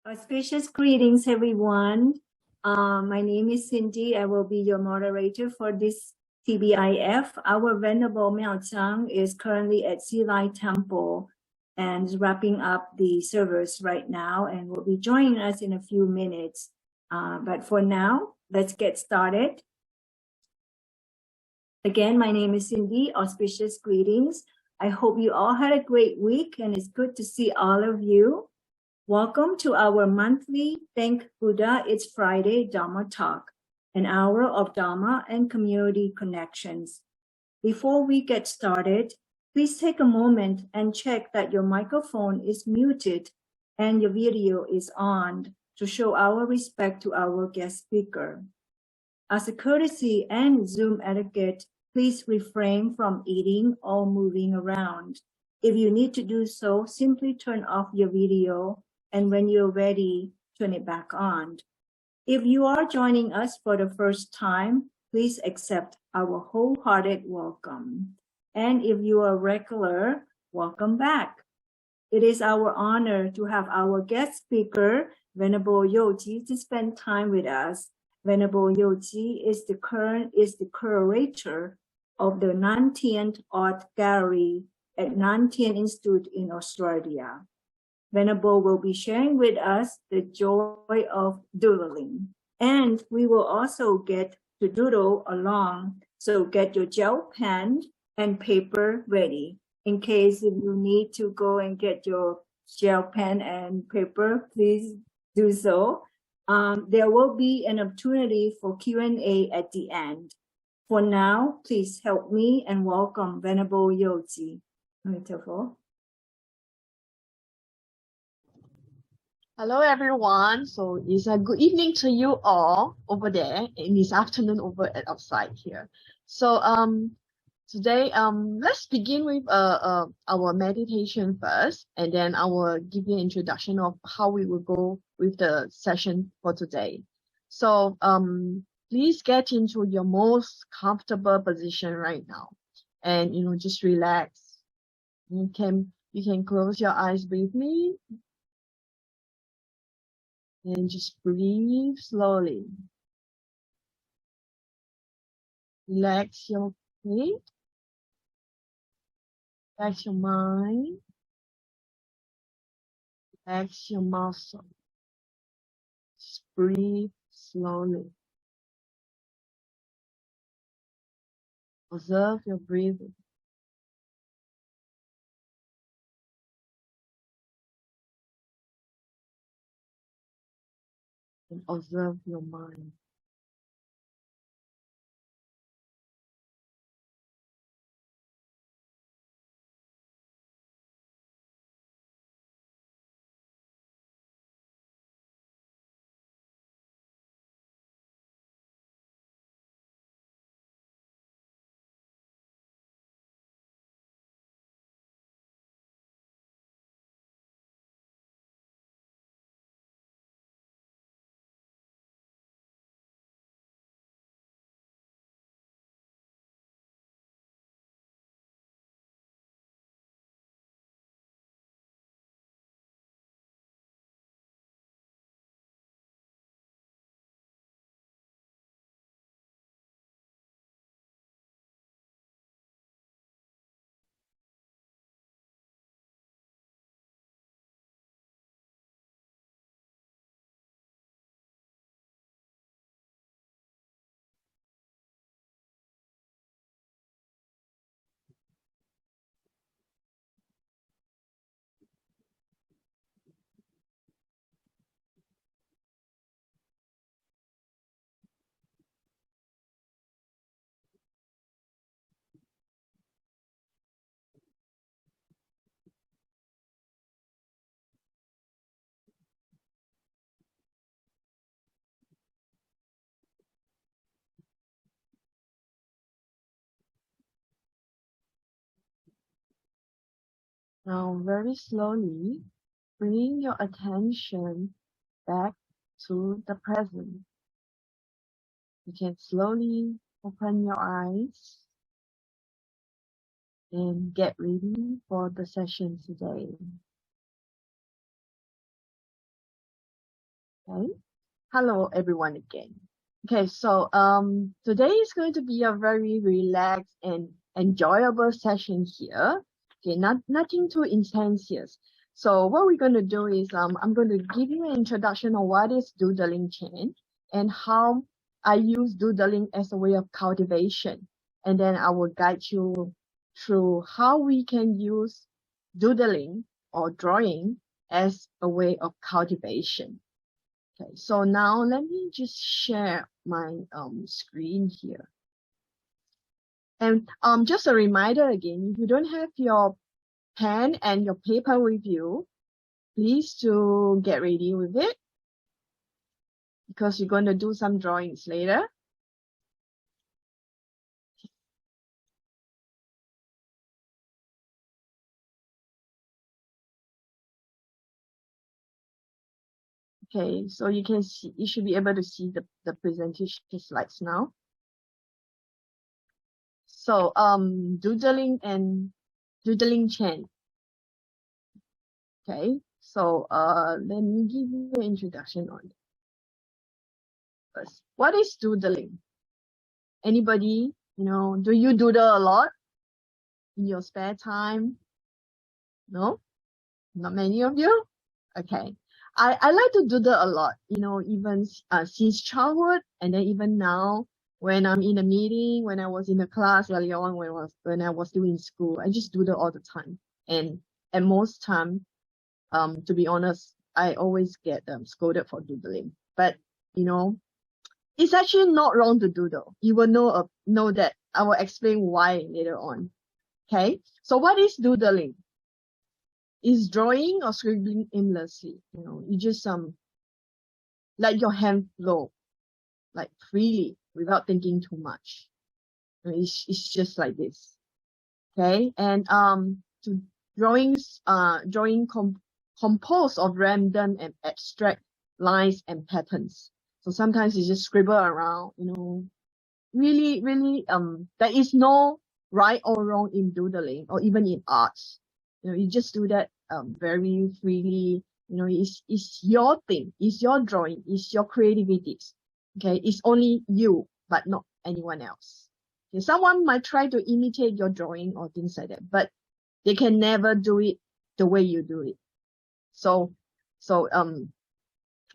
Auspicious greetings, everyone. My name is Cindy. I will be your moderator for this TBIF. Our Venerable Miao Chang is currently at Silai Temple and is wrapping up the service right now and will be joining us in a few minutes. But for now, let's get started. Again, my name is Cindy. Auspicious greetings. I hope you all had a great week and it's good to see all of you. Welcome to our monthly Thank Buddha It's Friday Dharma Talk, an hour of Dharma and community connections. Before we get started, please take a moment and check that your microphone is muted and your video is on to show our respect to our guest speaker. As a courtesy and Zoom etiquette, please refrain from eating or moving around. If you need to do so, simply turn off your video, and when you're ready, turn it back on. If you are joining us for the first time, please accept our wholehearted welcome. And if you are a regular, welcome back. It is our honor to have our guest speaker, Venerable You Ji, to spend time with us. Venerable You Ji is the curator of the Nan Tien Art Gallery at Nan Tien Institute in Australia. Venerable will be sharing with us the joy of doodling. And we will also get to doodle along. So get your gel pen and paper ready. In case if you need to go and get your gel pen and paper, please do so. There will be an opportunity for Q&A at the end. For now, please help me and welcome Venerable You Ji. Hello everyone. So it's a good evening to you all over there, and it's afternoon over at outside here. So today let's begin with our meditation first, and then I will give you an introduction of how we will go with the session for today. So please get into your most comfortable position right now, and just relax. You can close your eyes briefly. And just breathe slowly. Relax your feet. Relax your mind. Relax your muscle. Just breathe slowly. Observe your breathing. And observe your mind. Now very slowly, bring your attention back to the present. You can slowly open your eyes and get ready for the session today. Okay. Hello everyone again. Okay, so today is going to be a very relaxed and enjoyable session here. Okay, nothing too intense here. So what we're going to do is I'm going to give you an introduction on what is doodling chain and how I use doodling as a way of cultivation. And then I will guide you through how we can use doodling or drawing as a way of cultivation. Okay, so now let me just share my screen here. And just a reminder again, if you don't have your pen and your paper with you, please to get ready with it because you're going to do some drawings later. Okay, so you can see, you should be able to see the presentation slides now. So doodling and doodling chain. Okay, so let me give you an introduction on it first. What is doodling? Anybody, do you doodle a lot in your spare time? No, not many of you. Okay, I like to doodle a lot, even since childhood, and then even now when I'm in a meeting, when I was in a class early on, when I was still in school, I just doodle all the time. And at most time, to be honest, I always get scolded for doodling. But it's actually not wrong to doodle. You will know that. I will explain why later on. Okay, so what is doodling? Is drawing or scribbling aimlessly. You just let your hand flow, like freely, without thinking too much. It's just like this. Okay, and to drawing composed of random and abstract lines and patterns. So sometimes you just scribble around, really, there is no right or wrong in doodling or even in arts. You just do that very freely. It's your thing, it's your drawing, it's your creativity. Okay, it's only you, but not anyone else. Okay, someone might try to imitate your drawing or things like that, but they can never do it the way you do it. So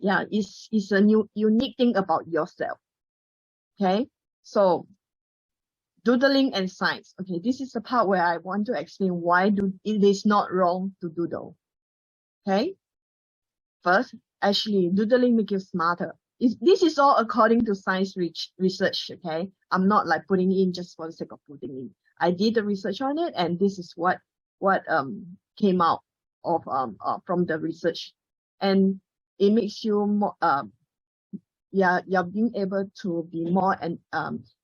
yeah, it's a unique thing about yourself. Okay, so doodling and science. Okay, this is the part where I want to explain why it is not wrong to doodle. Okay, first, actually, doodling makes you smarter. This is all according to science research. Okay, I'm not like putting in just for the sake of putting in. I did the research on it, and this is what came out of from the research, and it makes you more you're being able to be more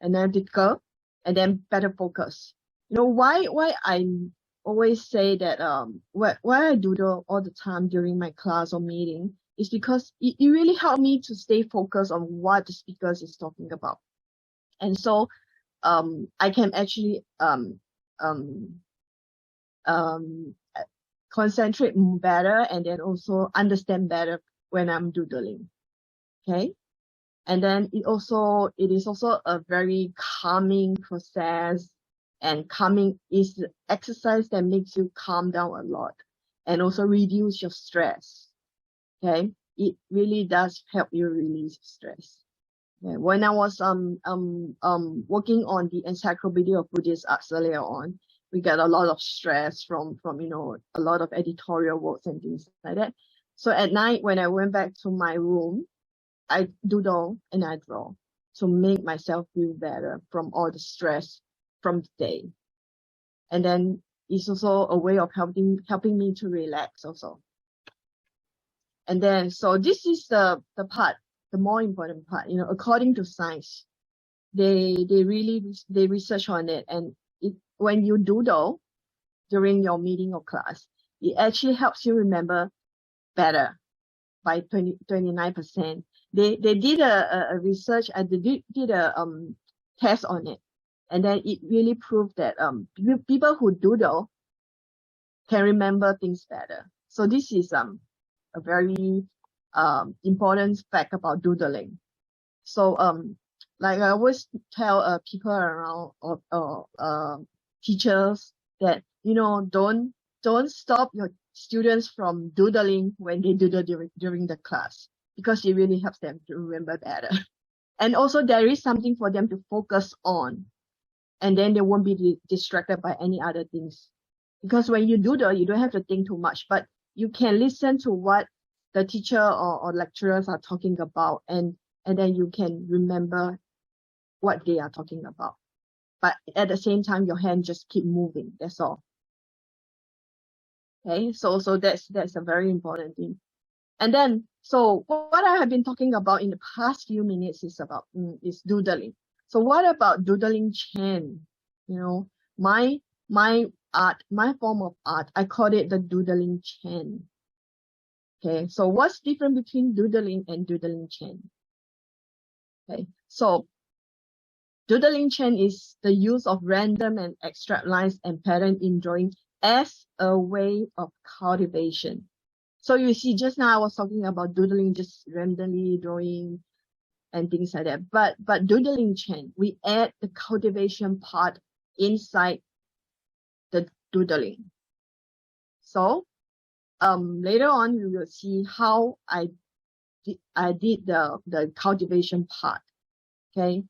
analytical and then better focus. Why I always say that why I doodle all the time during my class or meeting is because it really helped me to stay focused on what the speaker is talking about. And so I can actually concentrate better and then also understand better when I'm doodling. Okay. And then it is also a very calming process, and calming is the exercise that makes you calm down a lot and also reduce your stress. Okay, it really does help you release stress. Okay. When I was working on the Encyclopedia of Buddhist Arts earlier on, we get a lot of stress from a lot of editorial works and things like that. So at night when I went back to my room, I doodle and I draw to make myself feel better from all the stress from the day. And then it's also a way of helping me to relax also. And then, so this is the part, the more important part, according to science, they research on it. And when you doodle during your meeting or class, it actually helps you remember better by 29%. They did a research and they did a test on it, and then it really proved that people who doodle can remember things better. So this is a very important fact about doodling. So like I always tell people around or teachers that, you know, don't stop your students from doodling when they doodle during the class, because it really helps them to remember better. And also there is something for them to focus on, and then they won't be distracted by any other things. Because when you doodle, you don't have to think too much, but you can listen to what the teacher or lecturers are talking about, and then you can remember what they are talking about. But at the same time, your hand just keep moving. That's all. Okay, so that's a very important thing. And then, so what I have been talking about in the past few minutes is about is doodling. So what about doodling chant? You know, my art, my form of art, I call it the doodling chant. Okay, so what's different between doodling and doodling chant? Okay, so doodling chant is the use of random and abstract lines and pattern in drawing as a way of cultivation. So you see, just now I was talking about doodling, just randomly drawing and things like that. But doodling chant, we add the cultivation part inside the doodling. So later on you will see how I did the cultivation part. Okay.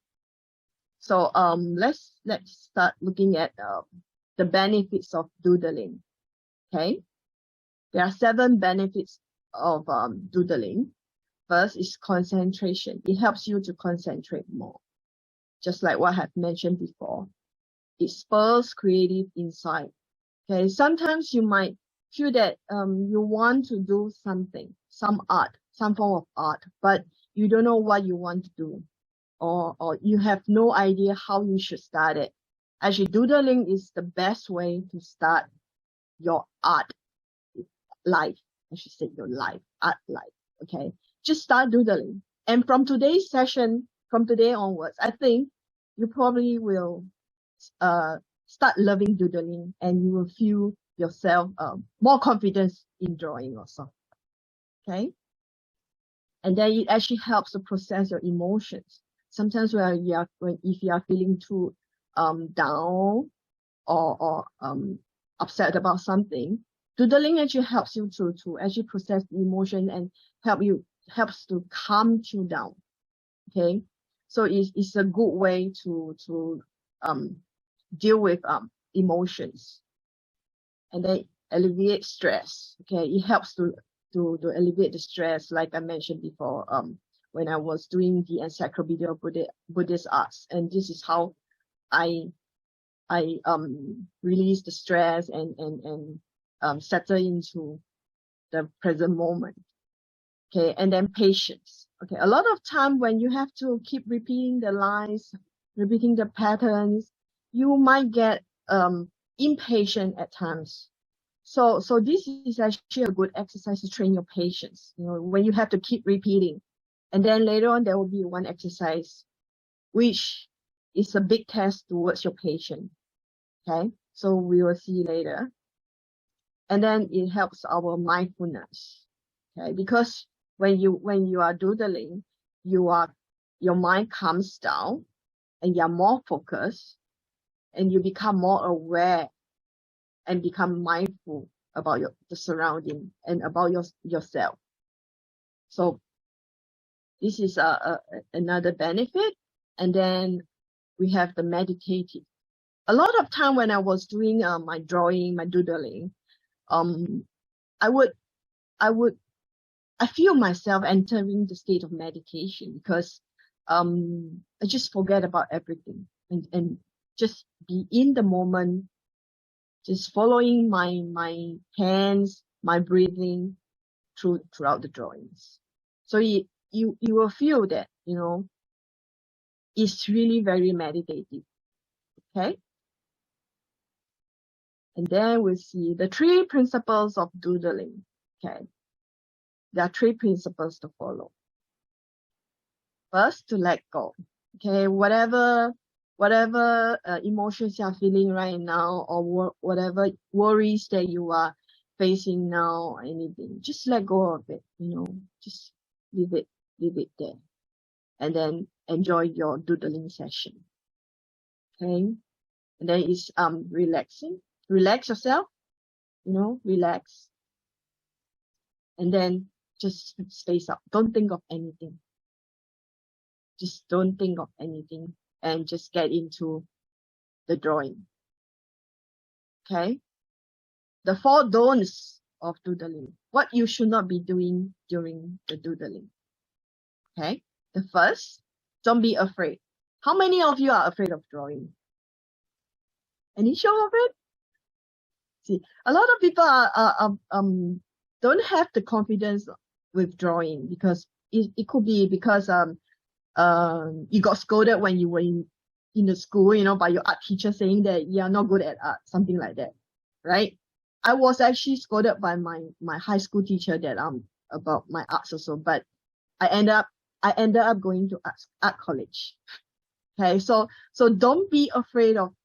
So let's start looking at the benefits of doodling. Okay. There are 7 benefits of doodling. First is concentration. It helps you to concentrate more. Just like what I have mentioned before. It spurs creative insight. Okay, sometimes you might feel that you want to do something, some art, some form of art, but you don't know what you want to do, or you have no idea how you should start it. Actually, doodling is the best way to start your art life. I should say your life, art life. Okay, just start doodling. And from today's session, from today onwards, I think you probably will start loving doodling, and you will feel yourself more confidence in drawing also. Okay, and then it actually helps to process your emotions. Sometimes if you are feeling too down or upset about something, doodling actually helps you to actually process the emotion and helps to calm you down. Okay, so it's a good way to deal with emotions, and then alleviate stress. Okay, it helps to alleviate the stress, like I mentioned before, when I was doing the Encyclopedia of Buddhist Arts, and this is how I release the stress and settle into the present moment. Okay, and then patience. Okay, a lot of time when you have to keep repeating the lines, repeating the patterns, you might get impatient at times. So this is actually a good exercise to train your patience. You know, when you have to keep repeating, and then later on there will be one exercise, which is a big test towards your patience. Okay, so we will see later. And then it helps our mindfulness. Okay, because when you are doodling, your mind calms down, and you're more focused, and you become more aware and become mindful about the surrounding and about yourself. So this is another benefit. And then we have the meditative. A lot of time when I was doing my drawing, my doodling, I feel myself entering the state of meditation, because I just forget about everything and just be in the moment, just following my hands, my breathing throughout the drawings. So you will feel that, you know, it's really very meditative. Okay. And then we see the 3 principles of doodling. Okay. There are 3 principles to follow. First, to let go. Okay, whatever emotions you are feeling right now, or whatever worries that you are facing now or anything, just let go of it, you know, just leave it there. And then enjoy your doodling session. Okay. And then it's relaxing. Relax yourself, you know, relax. And then just space out. Don't think of anything. Just don't think of anything and just get into the drawing. Okay. The 4 don'ts of doodling. What you should not be doing during the doodling. Okay. The first, don't be afraid. How many of you are afraid of drawing? Any show of it? See, a lot of people don't have the confidence with drawing because it could be because you got scolded when you were in the school, you know, by your art teacher saying that you are not good at art, something like that, right? I was actually scolded by my high school teacher that about my arts also, but I ended up going to art college. Okay, so don't be afraid of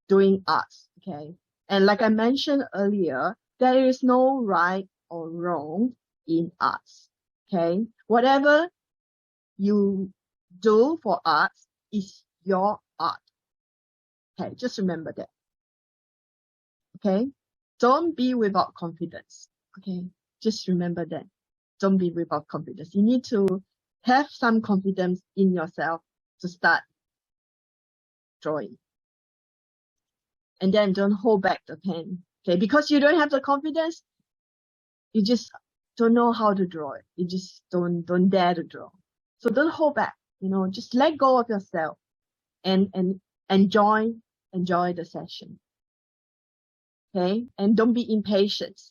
doing arts. Okay, and like I mentioned earlier, there is no right or wrong in arts. Okay, whatever you do for arts is your art. Okay, just remember that. Okay, don't be without confidence. Okay, just remember that. Don't be without confidence. You need to have some confidence in yourself to start drawing. And then don't hold back the pen. Okay, because you don't have the confidence, you just don't know how to draw it. You just don't dare to draw. So don't hold back, you know, just let go of yourself and enjoy the session. Okay, and don't be impatient.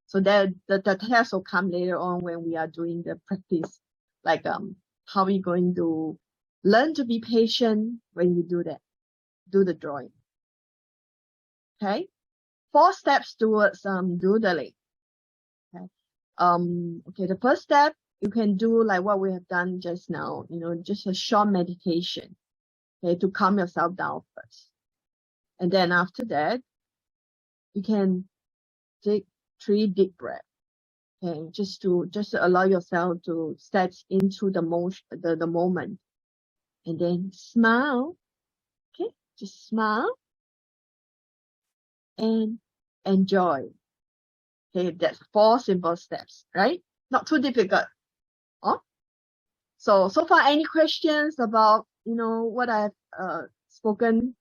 So that the test will come later on when we are doing the practice, like how are you going to learn to be patient when you do the drawing. Okay, 4 steps towards doodling. Okay. Okay, the first step, you can do like what we have done just now, you know, just a short meditation, okay, to calm yourself down first. And then after that, you can take 3 deep breaths, okay, just to allow yourself to step into the moment. And then smile, okay, just smile and enjoy. Okay, that's 4 simple steps, right? Not too difficult. Oh, so far, any questions about, you know, what I've spoken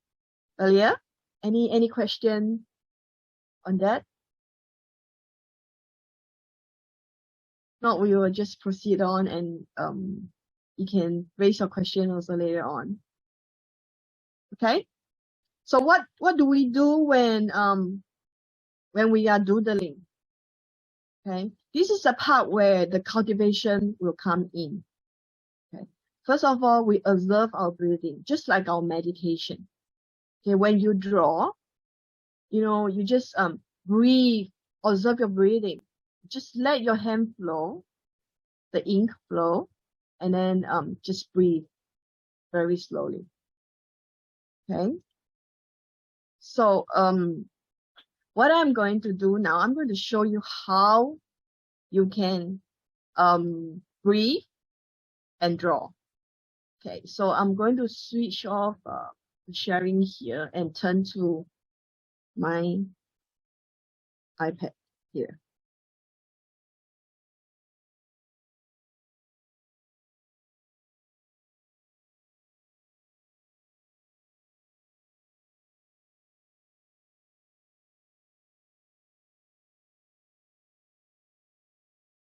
earlier? Any question on that? No, we will just proceed on, and you can raise your question also later on. Okay. So what do we do when we are doodling? Okay, this is the part where the cultivation will come in. Okay, first of all, we observe our breathing, just like our meditation. Okay, when you draw, you know, you just breathe, observe your breathing. Just let your hand flow, the ink flow, and then just breathe very slowly. Okay. So what I'm going to do now, I'm going to show you how you can breathe and draw. Okay, so I'm going to switch off sharing here and turn to my iPad here.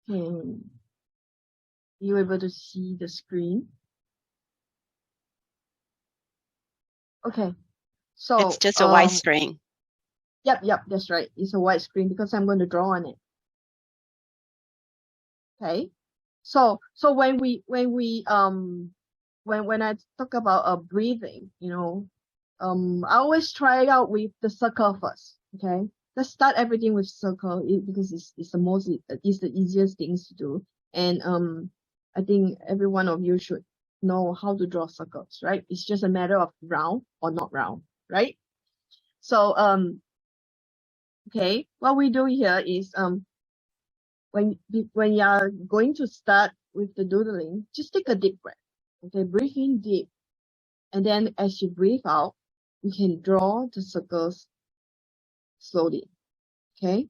Can you able to see the screen? Okay, so it's just a white screen. Yep, that's right. It's a white screen because I'm going to draw on it. Okay, so when I talk about breathing, you know, I always try it out with the circle first. Okay, let's start everything with circle because it's the easiest things to do, and I think every one of you should know how to draw circles, right? It's just a matter of round or not round, right? So Okay, what we do here is when you are going to start with the doodling, just take a deep breath. Okay, breathe in deep, and then as you breathe out, you can draw the circles slowly. Okay,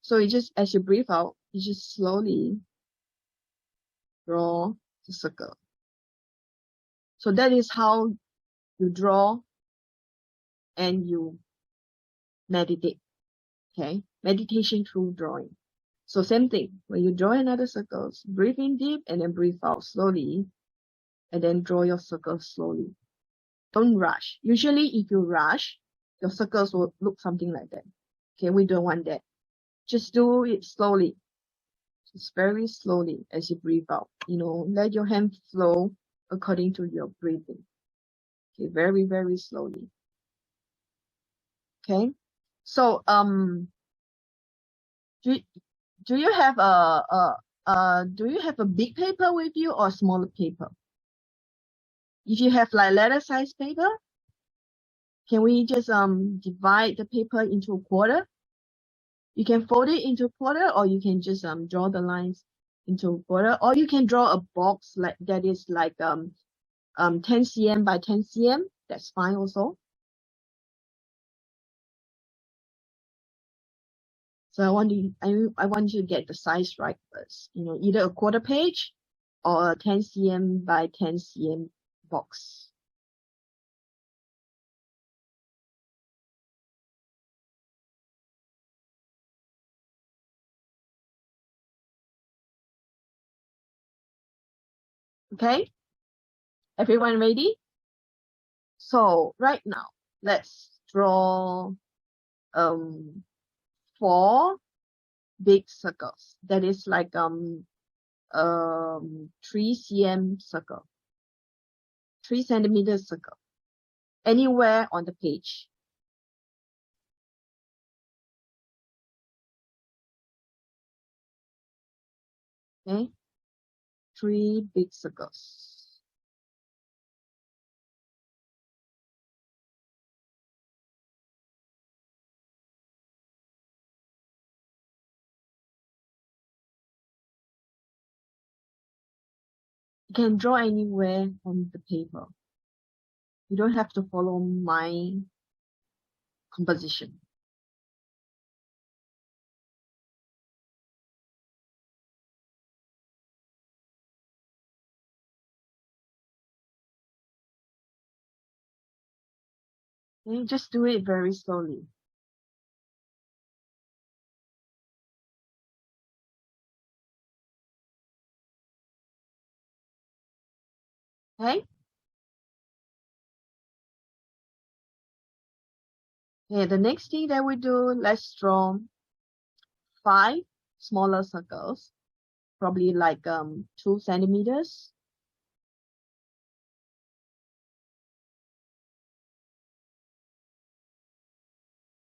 so you just as you breathe out, you just slowly draw the circle. So that is how you draw and you meditate. Okay, meditation through drawing. So same thing, when you draw another circles, breathe in deep and then breathe out slowly, and then draw your circles slowly. Don't rush. Usually if you rush, your circles will look something like that. Okay, we don't want that. Just do it slowly. Just very slowly as you breathe out. Let your hand flow according to your breathing. Okay, very, very slowly. Okay. So do you have a big paper with you or smaller paper? If you have like letter size paper, can we just divide the paper into a quarter? You can fold it into a quarter, or you can just draw the lines into a quarter, or you can draw a box like that is like 10 cm by 10 cm. That's fine also. So I want you to get the size right first. Either a quarter page or a 10 cm by 10 cm box. Okay, everyone ready? So right now, let's draw 4 big circles. That is like 3 cm circle, 3 centimeter circle, anywhere on the page. Okay, 3 big circles. You can draw anywhere on the paper. You don't have to follow my composition. Okay, just do it very slowly. Okay? Okay, the next thing that we do, let's draw 5 smaller circles, probably like 2 centimeters.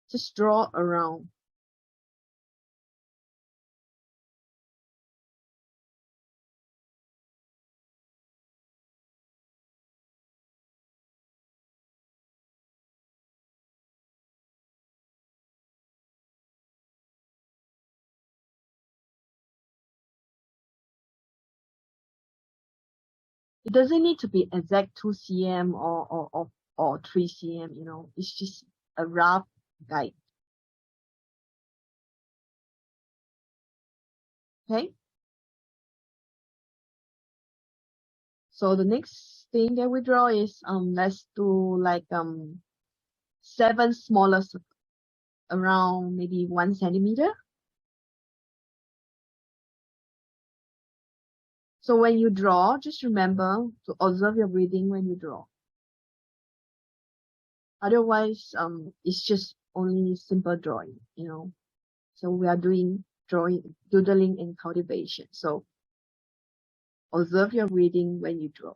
Just draw around. It doesn't need to be exact 2 cm or 3 cm, it's just a rough guide. Okay? So the next thing that we draw is let's do like 7 smaller circles, around maybe 1 centimeter. So when you draw, just remember to observe your breathing when you draw. Otherwise, it's just only simple drawing, So we are doing doodling and cultivation. So observe your breathing when you draw.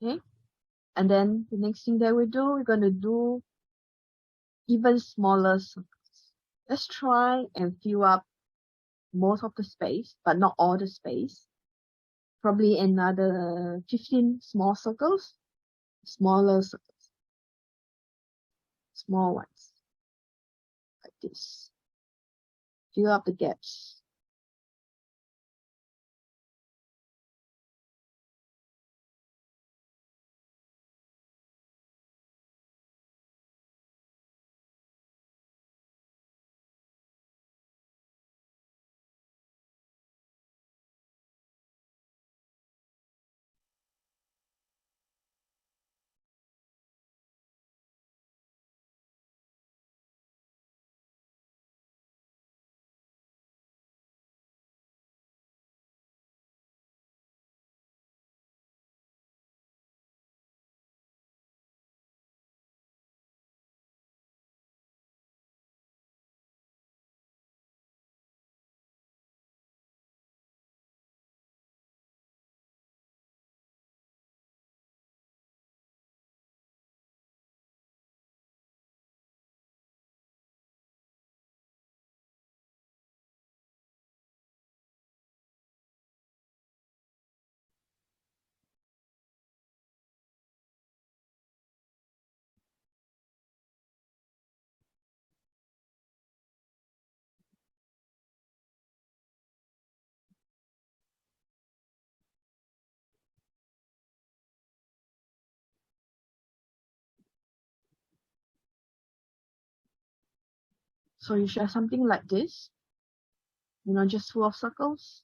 Okay, and then the next thing that we do, we're going to do even smaller circles. Let's try and fill up most of the space, but not all the space. Probably another 15 small circles, smaller circles, small ones, like this. Fill up the gaps. So you share something like this, just full of circles.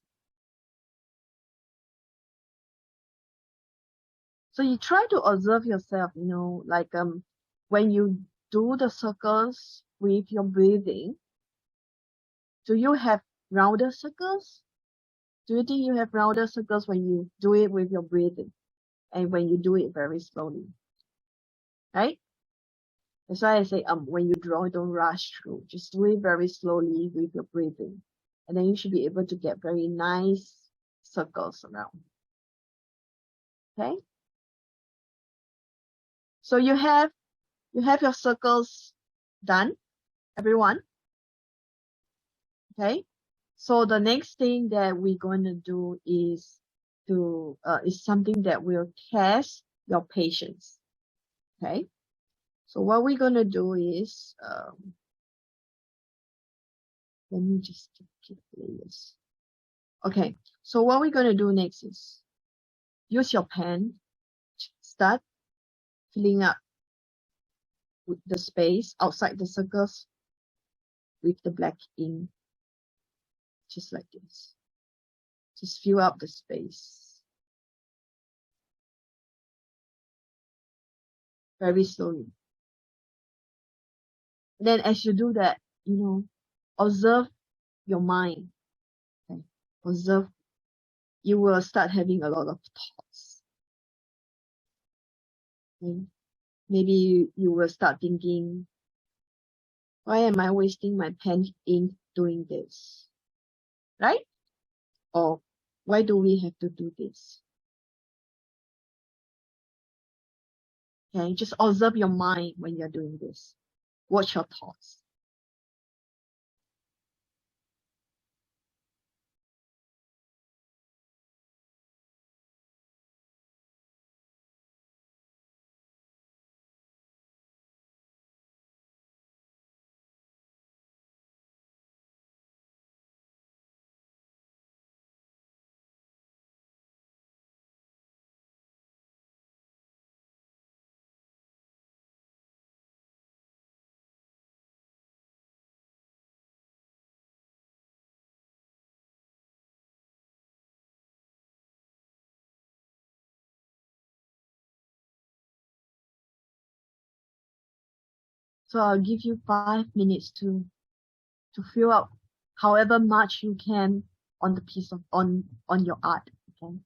So you try to observe yourself, like when you do the circles with your breathing, do you have rounder circles? Do you think you have rounder circles when you do it with your breathing and when you do it very slowly, right? That's why I say when you draw, don't rush through. Just do it very slowly with your breathing. And then you should be able to get very nice circles around. Okay? So you have your circles done, everyone. Okay? So the next thing that we're going to do is something that will test your patience. Okay? So what we're going to do is let me just keep this. Okay, so what we're going to do next is use your pen, start filling up with the space outside the circles with the black ink, just like this. Just fill up the space very slowly. Then as you do that, observe your mind. Okay? Observe, you will start having a lot of thoughts. Okay? Maybe you will start thinking, why am I wasting my pen ink doing this? Right? Or why do we have to do this? Okay, just observe your mind when you're doing this. Watch your thoughts. So I'll give you 5 minutes to fill up however much you can on the piece of on your art. Okay.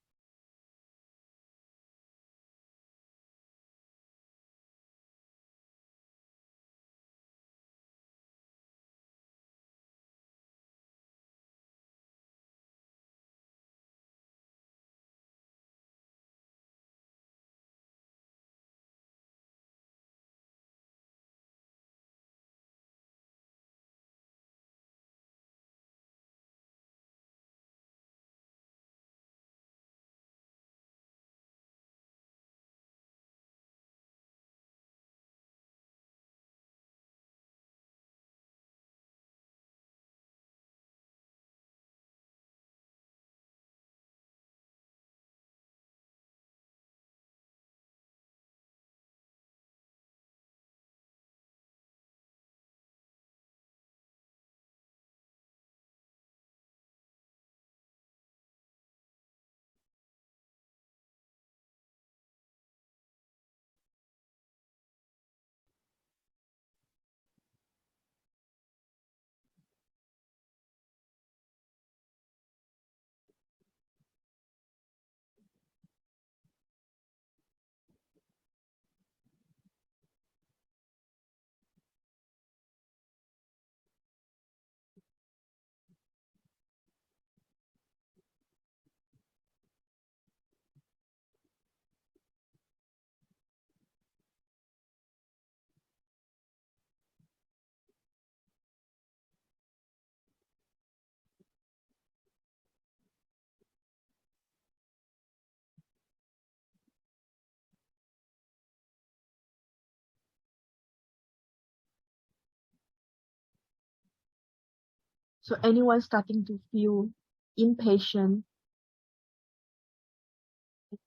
So anyone starting to feel impatient?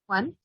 One.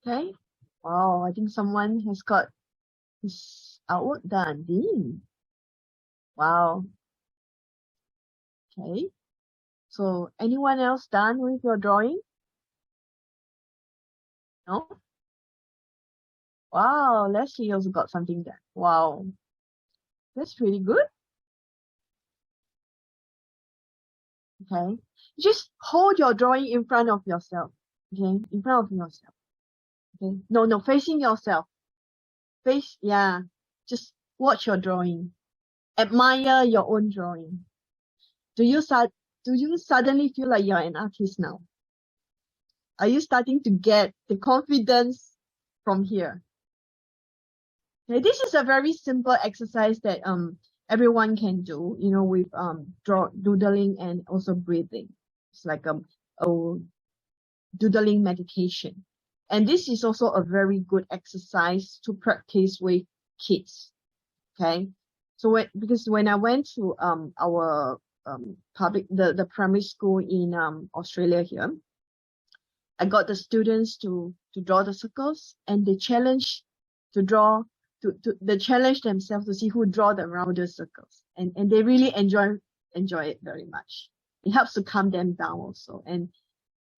Okay. Wow, I think someone has got his artwork done. Dean. Wow. Okay. So anyone else done with your drawing? No? Wow, Leslie also got something done. Wow. That's pretty good. Okay. Just hold your drawing in front of yourself. Okay. In front of yourself. Okay. No, facing yourself. Yeah. Just watch your drawing. Admire your own drawing. Do you suddenly feel like you're an artist now? Are you starting to get the confidence from here? Okay, this is a very simple exercise that everyone can do, you know, with doodling and also breathing. It's like a doodling meditation. And this is also a very good exercise to practice with kids. Okay. So because when I went to our the primary school in Australia here, I got the students to draw the circles, and they challenge they challenge themselves to see who draw the rounded circles, and they really enjoy it very much. It helps to calm them down also, and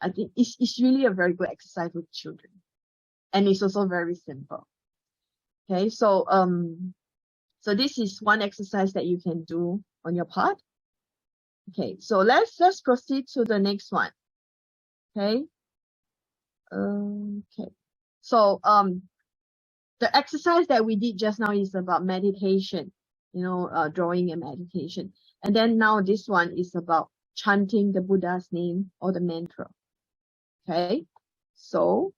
I think it's really a very good exercise with children, and it's also very simple. Okay, so so this is one exercise that you can do on your part. Okay, so let's proceed to the next one. Okay. Okay. So the exercise that we did just now is about meditation, you know, drawing and meditation. And then now this one is about chanting the Buddha's name or the mantra. Okay. So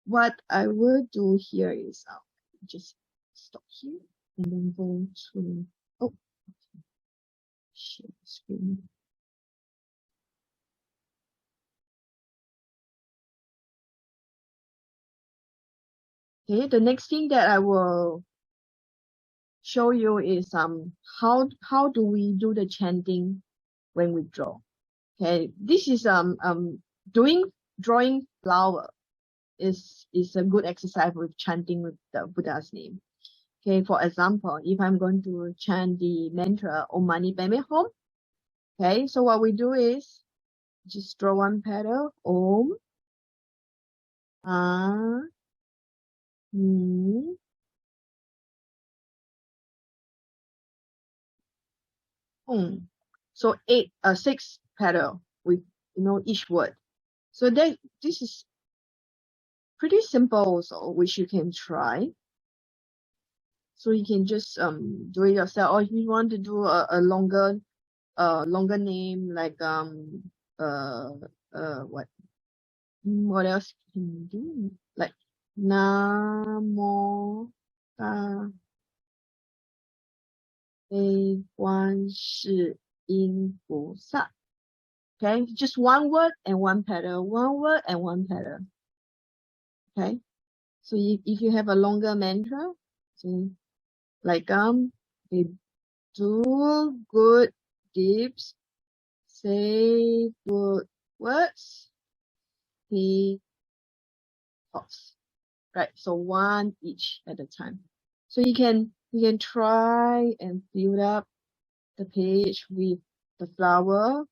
what I will do here is just stop here and then go to, oh, share the screen. Okay, the next thing that I will show you is how do we do the chanting when we draw. Okay, this is drawing flower is a good exercise with chanting with the Buddha's name. Okay, for example, if I'm going to chant the mantra Om Mani Padme Hum, okay, so what we do is just draw one petal, Om Mani Hum. So 6 petal with each word. So this is pretty simple also, which you can try. So you can just do it yourself, or if you want to do a longer name, like what else can you do? Like Namo Ta Bei Guan Shi Yin Fu Sa. Okay, just one word and one petal, one word and one petal. Okay, so if you have a longer mantra, so like they do good deeds, say good words, he talks. Right, so one each at a time. So you can try and build up the page with the flower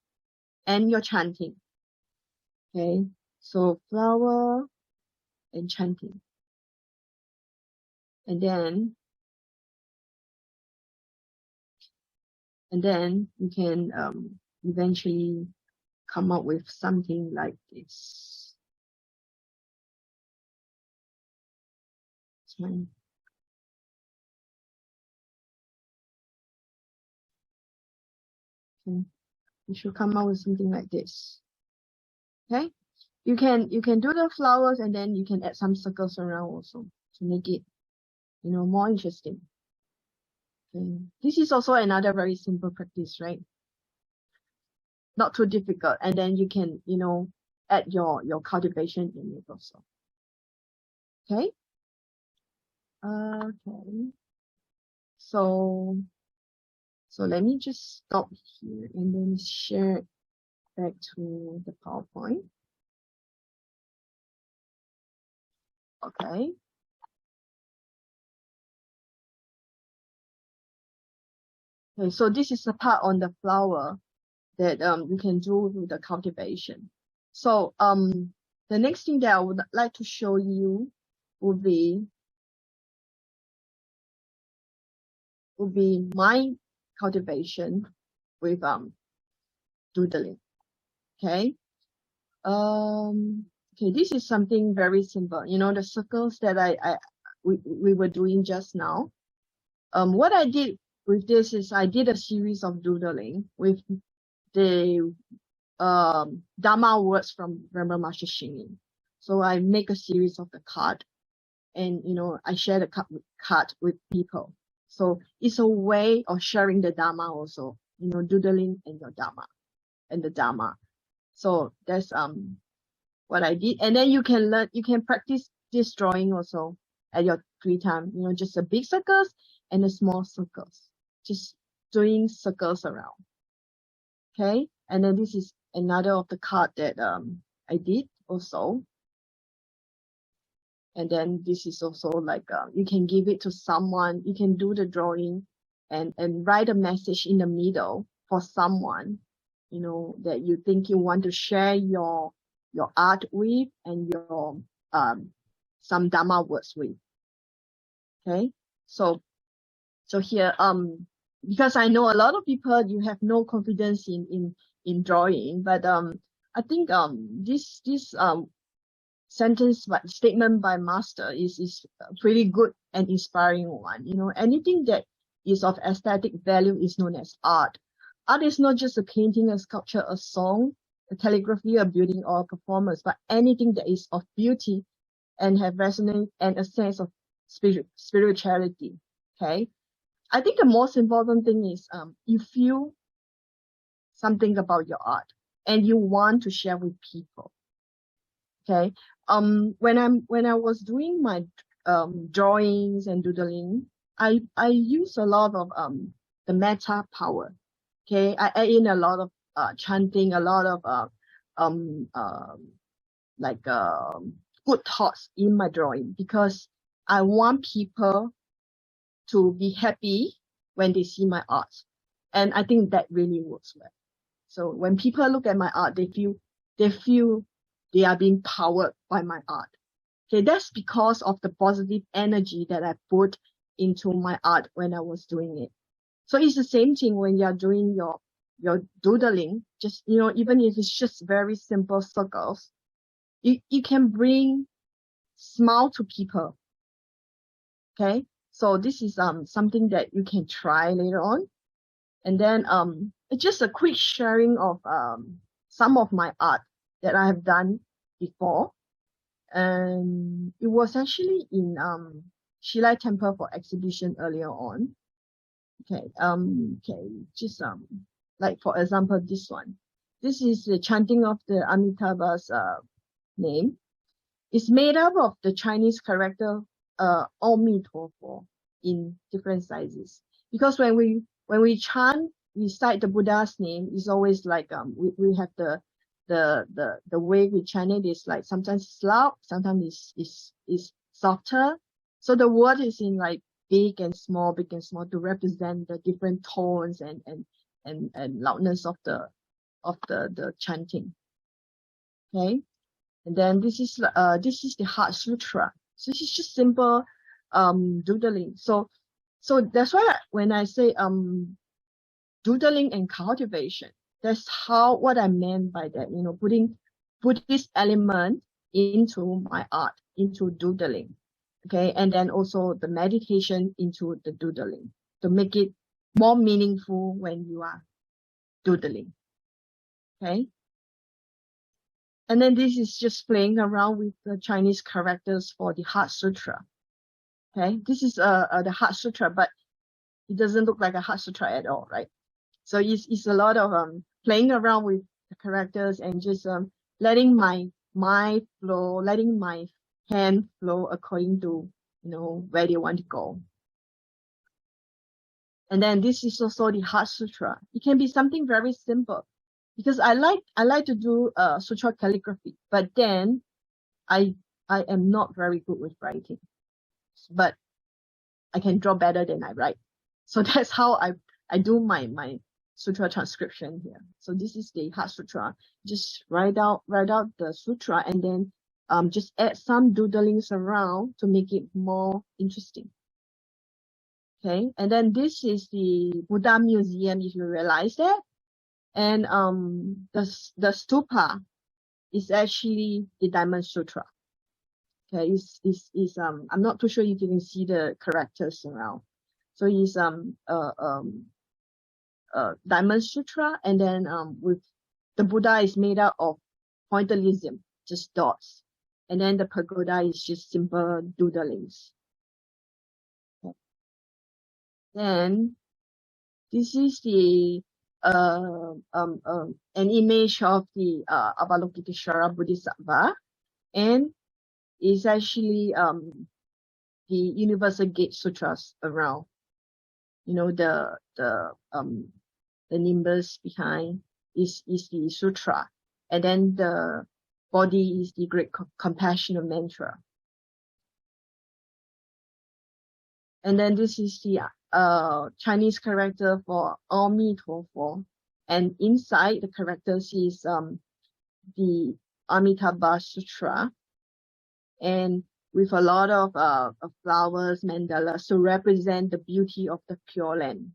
and your chanting. Okay, so flower and chanting, and then you can eventually come up with something like this. Okay. You should come up with something like this. Okay, you can do the flowers, and then you can add some circles around also to make it more interesting. Okay. This is also another very simple practice, right? Not too difficult, and then you can add your cultivation in it also. Okay. Okay. So let me just stop here and then share it back to the PowerPoint. Okay. Okay, so this is the part on the flower that you can do with the cultivation. So the next thing that I would like to show you would be my cultivation with doodling. Okay. Okay, this is something very simple. The circles that we were doing just now. What I did with this is I did a series of doodling with the Dharma words from Venerable Master Xing Yin. So I make a series of the card, and I share the card with people. So it's a way of sharing the Dharma also, doodling and your Dharma and the Dharma. So that's what I did. And then you can practice this drawing also at your free time, just the big circles and the small circles, just doing circles around. Okay. And then this is another of the card that I did also. And then this is also like you can give it to someone. You can do the drawing and write a message in the middle for someone, that you think you want to share your art with and your some Dharma words with. Okay, so here because I know a lot of people, you have no confidence in drawing, but I think this statement by Master is a pretty good and inspiring one. Anything that is of aesthetic value is known as art. Art is not just a painting, a sculpture, a song, a calligraphy, a building, or a performance, but anything that is of beauty and have resonance and a sense of spirituality. Okay, I think the most important thing is you feel something about your art and you want to share with people. Okay, when I was doing my drawings and doodling, I use a lot of the metta power. Okay, I add in a lot of chanting, a lot of like good thoughts in my drawing, because I want people to be happy when they see my art. And I think that really works well. So when people look at my art, they feel they are being powered by my art. Okay, that's because of the positive energy that I put into my art when I was doing it. So it's the same thing when you're doing your doodling, just, you know, even if it's just very simple circles, you can bring smile to people. Okay, so this is something that you can try later on. And then it's just a quick sharing of some of my art that I have done before. And it was actually in Shilai Temple for exhibition earlier on. Okay, just like for example this one. This is the chanting of the Amitabha's name. It's made up of the Chinese character Aumi Tofo in different sizes. Because when we chant, recite the Buddha's name, it's always like we have the way we chant it is like sometimes it's loud, sometimes it's softer. So the word is in like big and small to represent the different tones and loudness of the chanting. Okay. And then this is the Heart Sutra. So this is just simple doodling. So that's why when I say doodling and cultivation, that's what I meant by that, you know, put this element into my art, into doodling. Okay, and then also the meditation into the doodling to make it more meaningful when you are doodling. Okay. And then this is just playing around with the Chinese characters for the Heart Sutra. Okay, this is the Heart Sutra, but it doesn't look like a Heart Sutra at all, right? So it's a lot of playing around with the characters and just letting my mind flow, letting my hand flow according to, you know, where they want to go. And then this is also the Heart Sutra. It can be something very simple, because I like to do sutra calligraphy, but then I am not very good with writing, but I can draw better than I write. So that's how I do my sutra transcription here. So this is the Heart Sutra. Just write out the sutra and then just add some doodlings around to make it more interesting. Okay, and then this is the Buddha Museum, if you realize that. And the stupa is actually the Diamond Sutra. Okay, I'm not too sure if you can see the characters around. So it's Diamond Sutra, and then with the Buddha is made out of pointillism, just dots, and then the pagoda is just simple doodlings. Okay. Then this is the an image of the Avalokiteshvara Bodhisattva, and is actually the Universal Gate Sutras around. You know, the nimbus behind is the sutra, and then the body is the Great Compassionate Mantra. And then this is the Chinese character for Aumi Tofo, and inside the characters is the Amitabha Sutra, and with a lot of flowers, mandalas to represent the beauty of the Pure Land.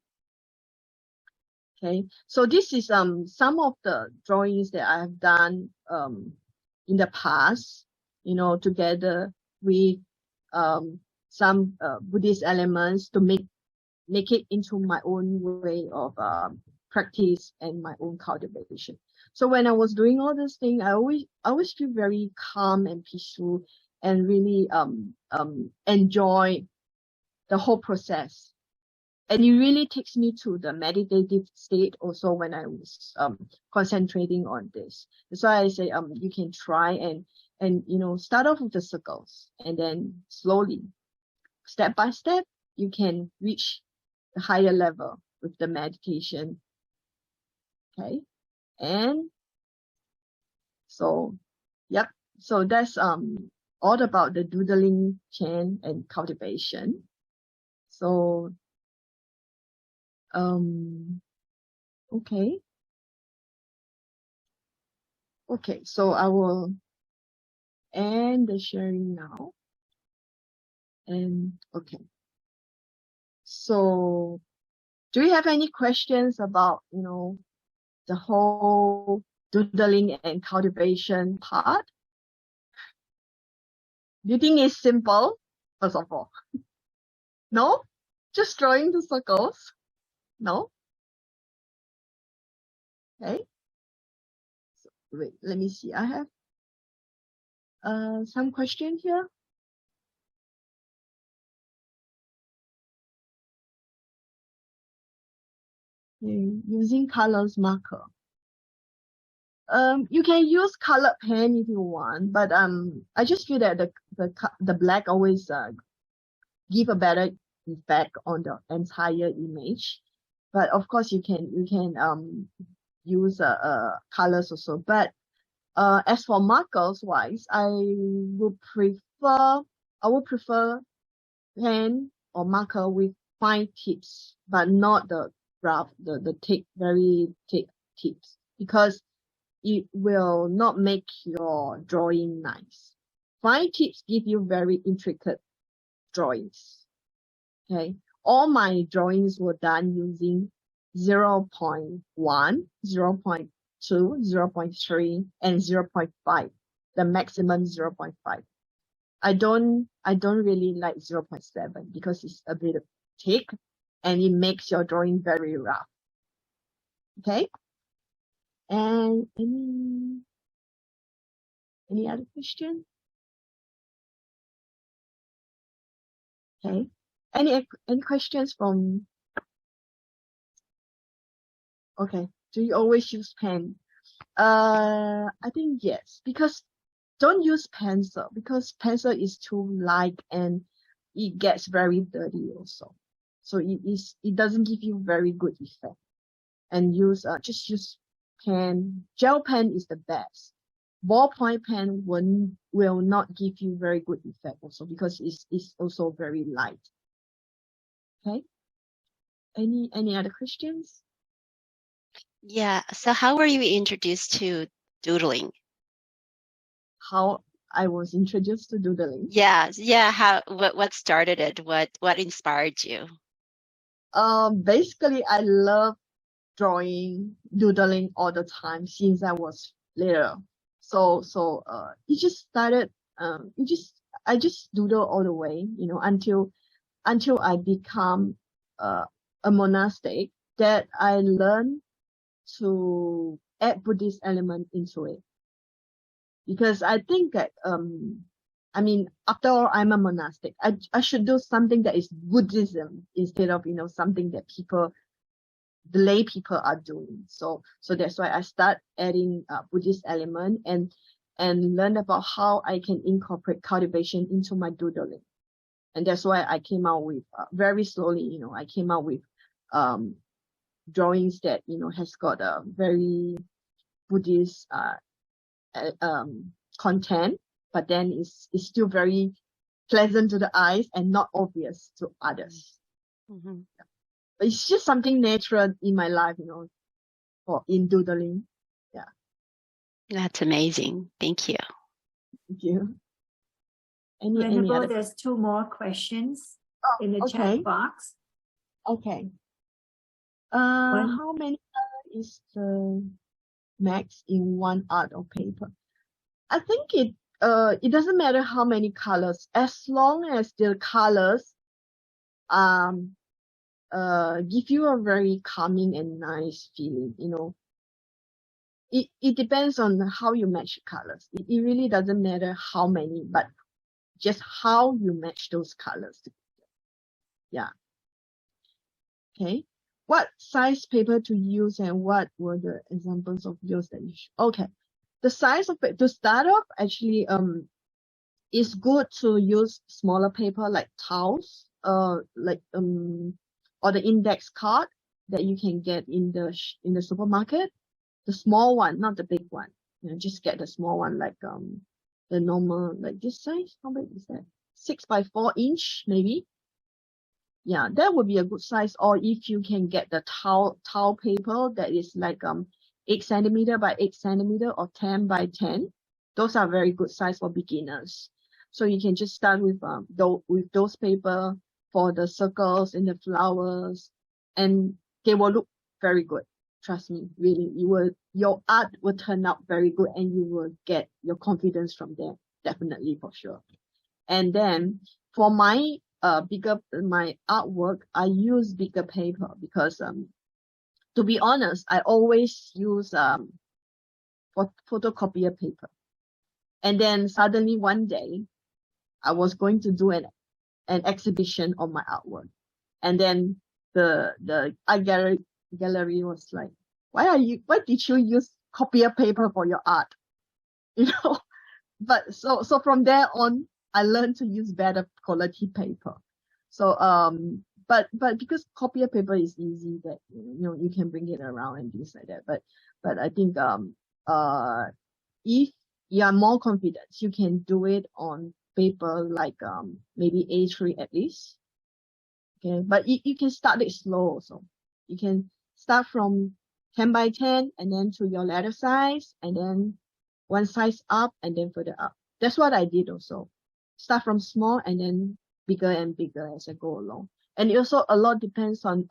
Okay, so this is some of the drawings that I have done in the past, you know, together with some Buddhist elements to make it into my own way of practice and my own cultivation. So when I was doing all this thing, I always feel very calm and peaceful, and really enjoy the whole process. And it really takes me to the meditative state also when I was concentrating on this. That's why I say you can try and you know, start off with the circles, and then slowly, step by step, you can reach the higher level with the meditation. Okay, and so yep, so that's all about the doodling, chant, and cultivation. So, okay. Okay, so I will end the sharing now. And okay. So, do you have any questions about, the whole doodling and cultivation part? Do you think it's simple, first of all? No? Just drawing the circles? No? Okay. So, wait, let me see. I have some question here. Okay, using colors marker. You can use colored pen if you want, but I just feel that the black always give a better effect on the entire image. But of course you can use colors also. But as for markers wise, I would prefer pen or marker with fine tips, but not the rough, the thick, very thick tips, because it will not make your drawing nice. Fine tips give you very intricate drawings. Okay, all my drawings were done using 0.1, 0.2, 0.3, and 0.5, the maximum 0.5. I don't really like 0.7 because it's a bit thick and it makes your drawing very rough. Okay, and any other question? Okay, any questions from? Okay, do you always use pen? I think yes, because don't use pencil, because pencil is too light and it gets very dirty also. So it doesn't give you very good effect. And just use pen. Gel pen is the best. Ballpoint pen will not give you very good effect also, because it's also very light. Okay. Any other questions? Yeah. So how were you introduced to doodling? How I was introduced to doodling? Yeah. What started it? What inspired you? Basically I love drawing, doodling all the time since I was little. So it just started, I just doodle all the way, until I become a monastic, that I learned to add Buddhist element into it. Because I think that, after all, I'm a monastic. I should do something that is Buddhism instead of, something that the lay people are doing. So that's why I start adding Buddhist element and learn about how I can incorporate cultivation into my doodling. And that's why I came out with very slowly, I came out with drawings that, has got a very Buddhist content, but then it's still very pleasant to the eyes and not obvious to others. Mm-hmm. But it's just something natural in my life, in doodling. Yeah. That's amazing. Thank you. Thank you. Any Venerable, other? there's 2 more questions in the okay. chat box. Okay. How many is the max in one art or paper? I think it doesn't matter how many colors, as long as the colors give you a very calming and nice feeling, It depends on how you match colors. It really doesn't matter how many, but just how you match those colors together. Yeah. Okay. What size paper to use and what were the examples of yours that you okay. The size of it to start off, actually, it's good to use smaller paper like tiles, or the index card that you can get in the supermarket. The small one, not the big one. Just get the small one, like the normal, like this size. How big is that? 6 by 4 inch, maybe. Yeah, that would be a good size. Or if you can get the towel paper that is like 8 centimeter by 8 centimeter or 10 by 10, those are very good size for beginners. So you can just start with those paper for the circles and the flowers, and they will look very good. Trust me, really, your art will turn out very good, and you will get your confidence from there, definitely, for sure. And then for my my artwork, I use bigger paper because to be honest, I always use photocopier paper. And then suddenly one day I was going to do an exhibition of my artwork, and then the art gallery was like, why did you use copier paper for your art? You know. But so from there on, I learned to use better quality paper. So but because copier paper is easy, that you can bring it around and things like that. But I think if you are more confident, you can do it on paper like maybe A3 at least. Okay, but you can start it slow also. You can start from 10 by 10 and then to your letter size, and then one size up and then further up. That's what I did also. Start from small and then bigger and bigger as I go along. And it also a lot depends on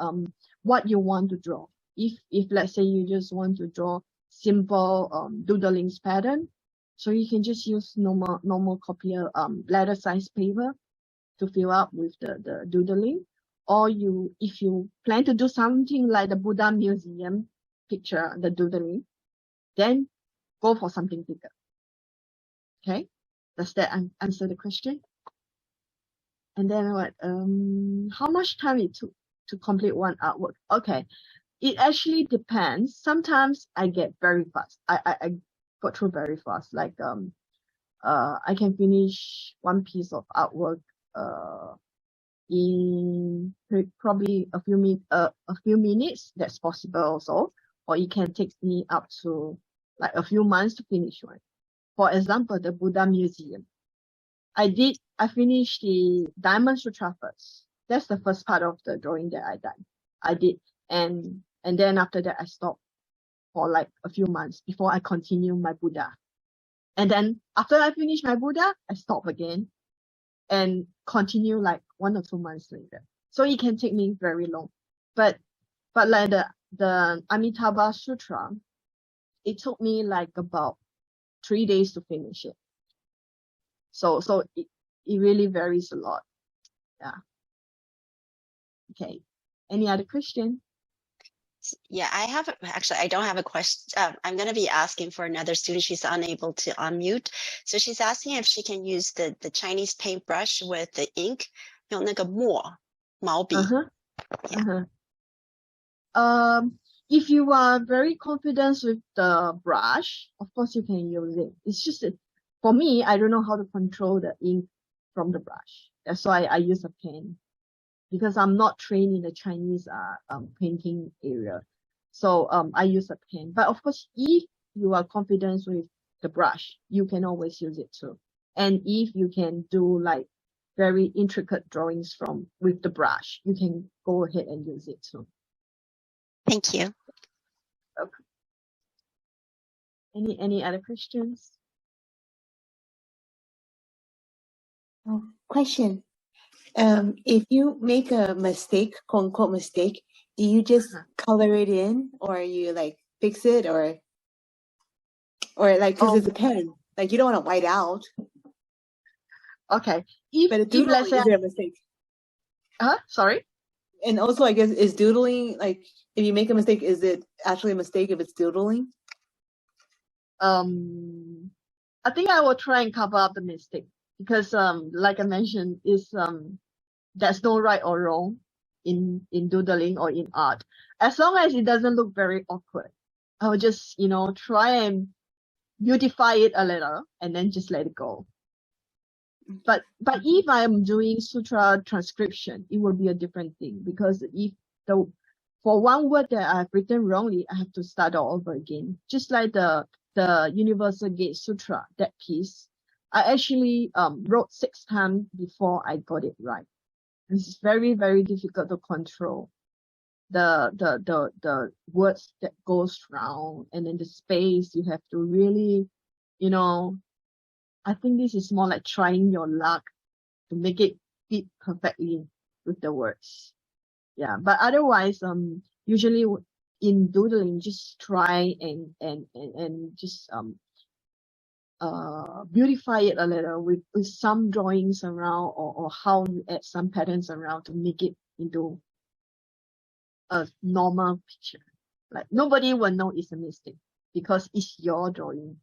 what you want to draw. If let's say you just want to draw simple doodling pattern, so you can just use normal copier letter size paper to fill up with the doodling. Or if you plan to do something like the Buddha Museum picture, the doodling, then go for something bigger. Okay, does that answer the question? And then what? How much time it took to complete one artwork? Okay, it actually depends. Sometimes I get very fast. I got through very fast. Like I can finish one piece of artwork in probably a few minutes. That's possible also. Or it can take me up to like a few months to finish one. For example, the Buddha Museum. I finished the Diamond Sutra first. That's the first part of the drawing that I did. And then after that, I stopped for like a few months before I continue my Buddha. And then after I finish my Buddha, I stop again and continue like 1 or 2 months later. So it can take me very long. But like the Amitabha Sutra, it took me like about 3 days to finish it. So it really varies a lot. Yeah. Okay. Any other question? Yeah, I don't have a question. I'm going to be asking for another student. She's unable to unmute. So she's asking if she can use the Chinese paintbrush with the ink, 用那个墨毛笔. If you are very confident with the brush, of course you can use it. It's just that for me, I don't know how to control the ink from the brush. That's why I use a pen, because I'm not trained in the Chinese painting area. So I use a pen. But of course, if you are confident with the brush, you can always use it too. And if you can do like very intricate drawings with the brush, you can go ahead and use it too. Thank you. Okay. Any other questions? Question. If you make a mistake, quote unquote mistake, do you just color it in, or you like fix it, or like, because it's a pen, like you don't want to white out. Okay. But doodling, is it a mistake? Sorry? And also, I guess, is doodling, like, if you make a mistake, is it actually a mistake if it's doodling? I think I will try and cover up the mistake, because like I mentioned, there's no right or wrong in doodling or in art. As long as it doesn't look very awkward, I will just try and beautify it a little and then just let it go. But if I am doing sutra transcription, it will be a different thing, because for one word that I've written wrongly, I have to start all over again. Just like the Universal Gate Sutra, that piece, I actually wrote 6 times before I got it right. It's very, very difficult to control the words that goes round, and then the space you have to really, you know, I think this is more like trying your luck to make it fit perfectly with the words. Yeah, but otherwise, usually in doodling, just try and just beautify it a little with some drawings around, or how you add some patterns around to make it into a normal picture. Like nobody will know it's a mistake because it's your drawing.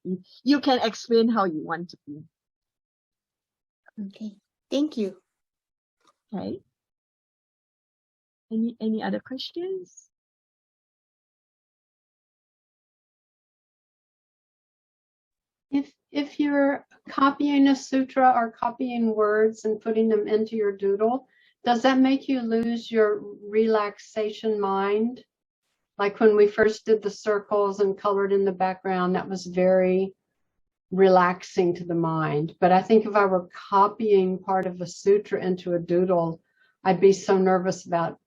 You can explain how you want to be. Okay, thank you. Okay. Any other questions? If you're copying a sutra or copying words and putting them into your doodle, does that make you lose your relaxation mind? Like when we first did the circles and colored in the background, that was very relaxing to the mind. But I think if I were copying part of a sutra into a doodle, I'd be so nervous about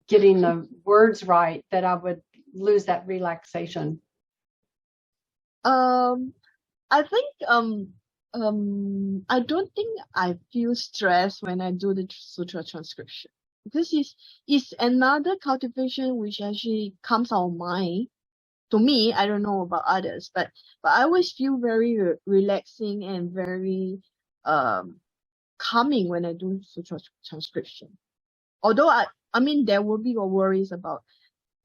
getting the words right that I would lose that relaxation. I think I don't think I feel stressed when I do the sutra transcription, because it's another cultivation which actually comes out of mind. To me, I don't know about others, but I always feel very relaxing and very calming when I do sutra transcription. Although I mean there will be worries about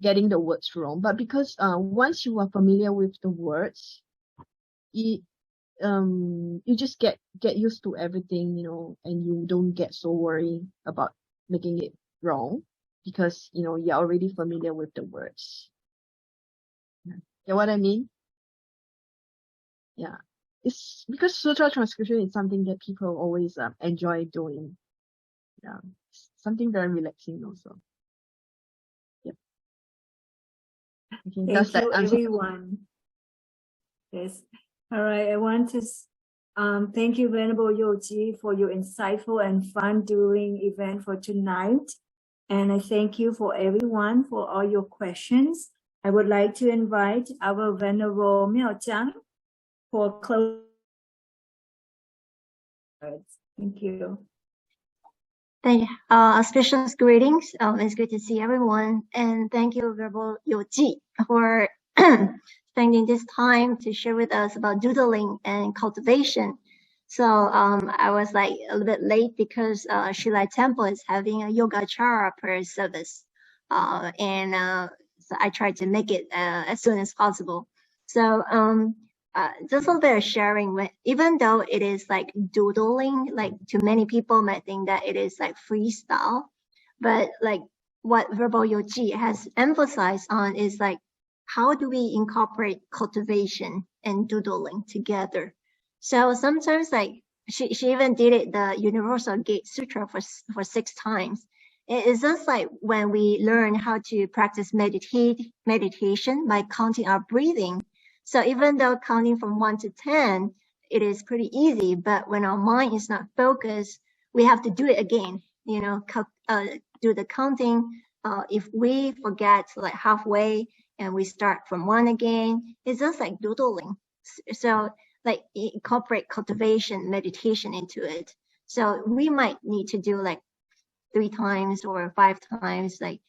getting the words wrong, but because once you are familiar with the words, you just get used to everything, and you don't get so worried about making it wrong, because you're already familiar with the words. Get what I mean? Yeah, it's because sutra transcription is something that people always enjoy doing. Yeah, it's something very relaxing also. Yeah. Okay, Thank you, everyone. Yes. All right. I want to thank you, Venerable You Ji, for your insightful and fun doodling event for tonight. And I thank you for everyone for all your questions. I would like to invite our Venerable Miaojiang for closing words. Thank you. Thank you. Auspicious greetings. It's good to see everyone. And thank you, Venerable You Ji, for spending this time to share with us about doodling and cultivation. So I was like a little bit late because Shilai Temple is having a Yogacara prayer service. So I tried to make it as soon as possible. So just a little bit of sharing with, even though it is like doodling, like to many people might think that it is like freestyle, but like what Venerable You Ji has emphasized on is like, how do we incorporate cultivation and doodling together? So sometimes like she even did it, the Universal Gate Sutra for 6 times. It's just like when we learn how to practice meditation by counting our breathing. So even though counting from 1 to 10, it is pretty easy, but when our mind is not focused, we have to do it again, do the counting. If we forget like halfway and we start from 1 again, it's just like doodling. So like incorporate cultivation, meditation into it. So we might need to do like 3 times or 5 times, like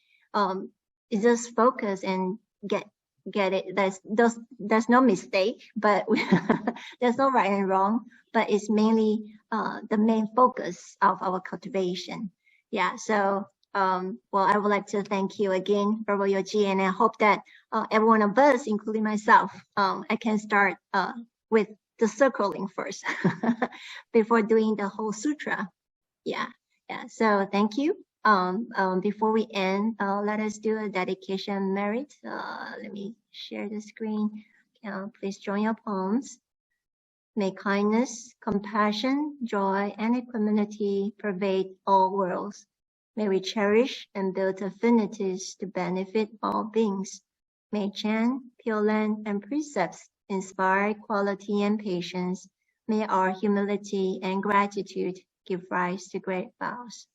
just focus and get it. There's no mistake, but there's no right and wrong, but it's mainly the main focus of our cultivation. Yeah, so well, I would like to thank you again, Venerable You Ji, and I hope that every one of us, including myself, I can start with the circling first before doing the whole sutra. Yeah, so thank you. Before we end, let us do a dedication merit. Let me share the screen. Please join your palms. May kindness, compassion, joy, and equanimity pervade all worlds. May we cherish and build affinities to benefit all beings. May chant, Pure Land, and precepts inspire equality and patience. May our humility and gratitude give rise to great vows.